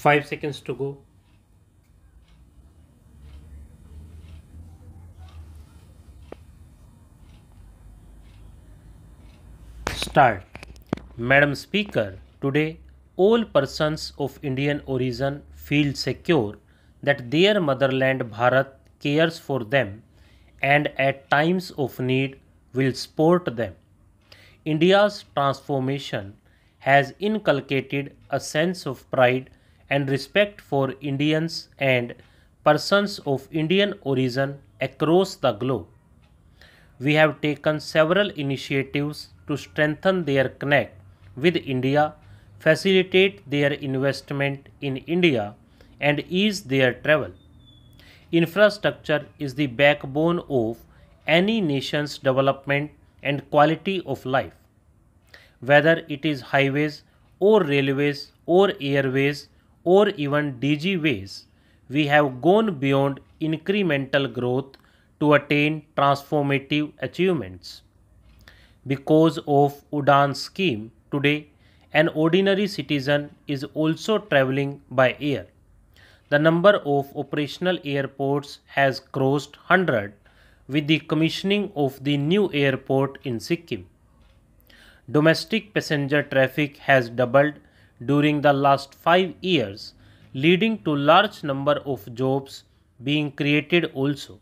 5 seconds to go. Start. Madam Speaker, today all persons of Indian origin feel secure that their motherland Bharat cares for them and at times of need will support them. India's transformation has inculcated a sense of pride and respect for Indians and persons of Indian origin across the globe. We have taken several initiatives to strengthen their connect with India, facilitate their investment in India, and ease their travel. Infrastructure is the backbone of any nation's development and quality of life. Whether it is highways or railways or airways or even DG ways, we have gone beyond incremental growth to attain transformative achievements. Because of Udan scheme, today an ordinary citizen is also traveling by air. The number of operational airports has crossed 100 with the commissioning of the new airport in Sikkim. Domestic passenger traffic has doubled during the last 5 years, leading to large number of jobs being created also.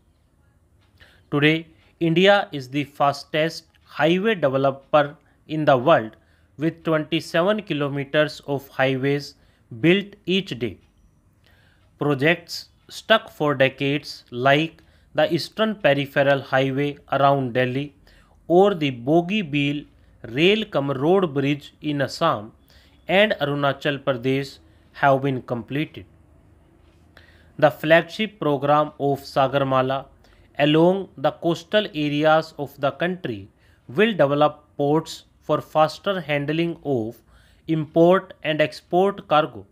Today, India is the fastest highway developer in the world with 27 kilometers of highways built each day. Projects stuck for decades like the Eastern Peripheral Highway around Delhi or the Bogibeel Rail-cum-Road Bridge in Assam and Arunachal Pradesh have been completed. The flagship program of Sagarmala along the coastal areas of the country will develop ports for faster handling of import and export cargo.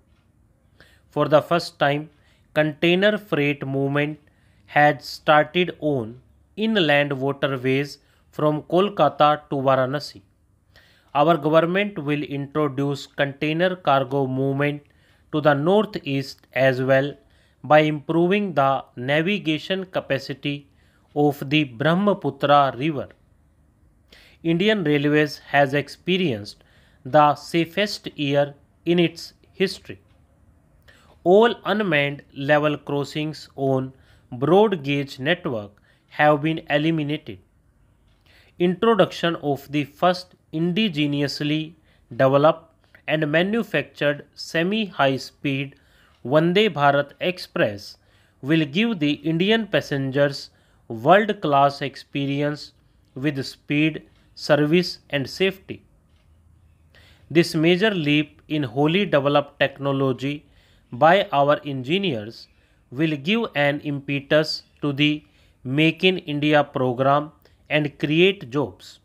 For the first time, container freight movement had started on inland waterways from Kolkata to Varanasi. Our government will introduce container cargo movement to the northeast as well by improving the navigation capacity of the Brahmaputra river. Indian Railways has experienced the safest year in its history. All unmanned level crossings on broad gauge network have been eliminated. Introduction of the first indigenously developed and manufactured semi-high speed Vande Bharat Express will give the Indian passengers world-class experience with speed, service and safety. This major leap in wholly developed technology by our engineers will give an impetus to the Make in India program and create jobs.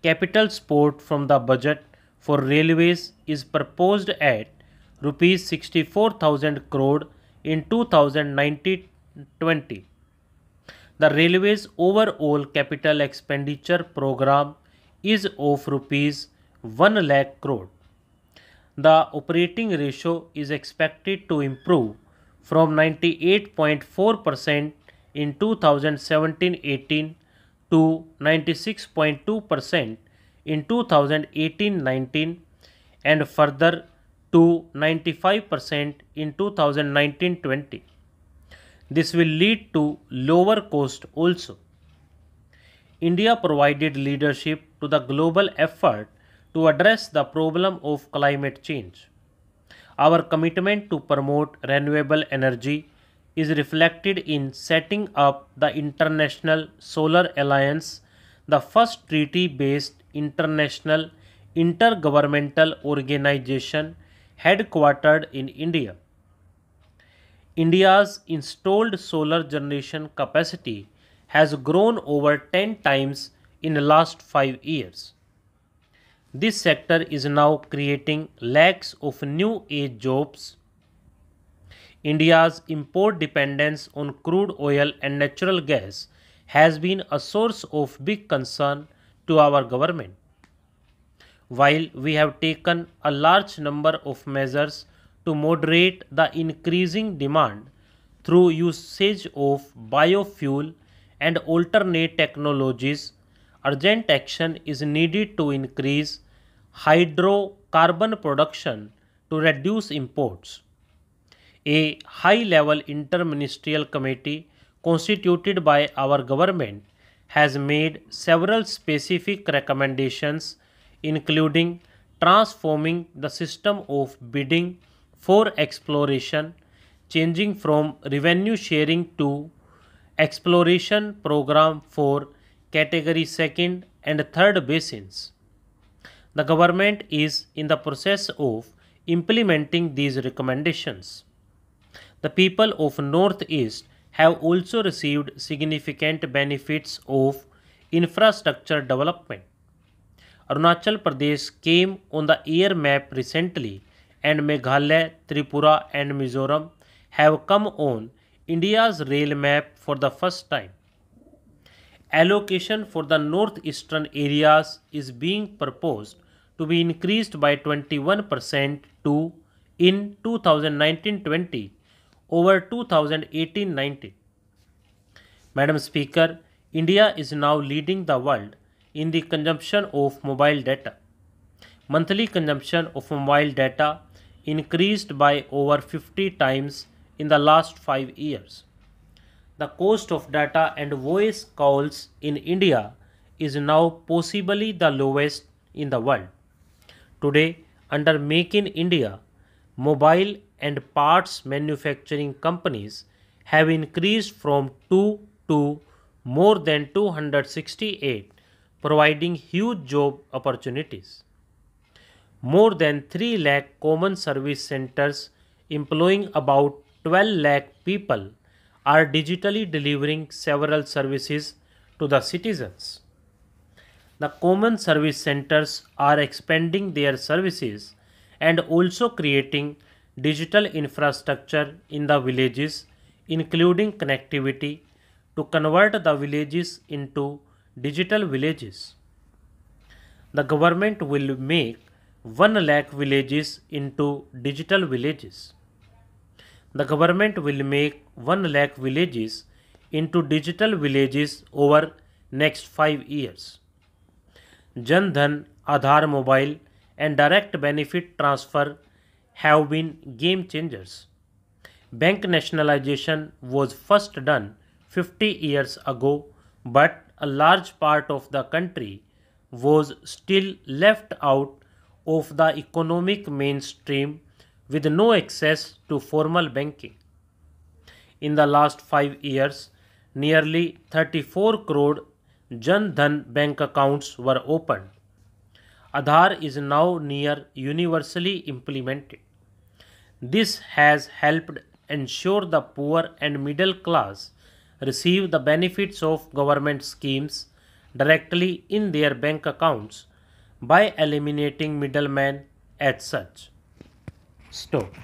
Capital support from the budget for railways is proposed at rupees 64,000 crore in 2019-20. The railways overall capital expenditure program is of rupees 1 lakh crore. The operating ratio is expected to improve from 98.4% in 2017-18 to 96.2% in 2018-19 and further to 95% in 2019-20. This will lead to lower cost also. India provided leadership to the global effort to address the problem of climate change. Our commitment to promote renewable energy is reflected in setting up the International Solar Alliance, the first treaty-based international intergovernmental organization headquartered in India. India's installed solar generation capacity has grown over 10 times in the last 5 years. This sector is now creating lakhs of new age jobs. India's import dependence on crude oil and natural gas has been a source of big concern to our government. While we have taken a large number of measures to moderate the increasing demand through usage of biofuel and alternate technologies. Urgent action is needed to increase hydrocarbon production to reduce imports. A high-level interministerial committee constituted by our government has made several specific recommendations, including transforming the system of bidding for exploration, changing from revenue sharing to exploration program for category 2nd and 3rd basins. The government is in the process of implementing these recommendations. The people of Northeast have also received significant benefits of infrastructure development. Arunachal Pradesh came on the air map recently, and Meghalaya, Tripura, and Mizoram have come on India's rail map for the first time. Allocation for the northeastern areas is being proposed to be increased by 21% to in 2019-20 over 2018-19. Madam Speaker, India is now leading the world in the consumption of mobile data. Monthly consumption of mobile data increased by over 50 times in the last 5 years. The cost of data and voice calls in India is now possibly the lowest in the world. Today, under Make in India, mobile and parts manufacturing companies have increased from 2 to more than 268, providing huge job opportunities. More than 3 lakh common service centers employing about 12 lakh people are digitally delivering several services to the citizens. The common service centers are expanding their services and also creating digital infrastructure in the villages, including connectivity to convert the villages into digital villages. The government will make 1 lakh villages into digital villages. The government will make 1 lakh villages into digital villages over next 5 years. Jan Dhan, Aadhaar Mobile and direct benefit transfer have been game changers. Bank nationalization was first done 50 years ago, but a large part of the country was still left out of the economic mainstream with no access to formal banking. In the last 5 years, nearly 34 crore Jan Dhan bank accounts were opened. Aadhaar is now near universally implemented. This has helped ensure the poor and middle class receive the benefits of government schemes directly in their bank accounts by eliminating middlemen as such. Stop.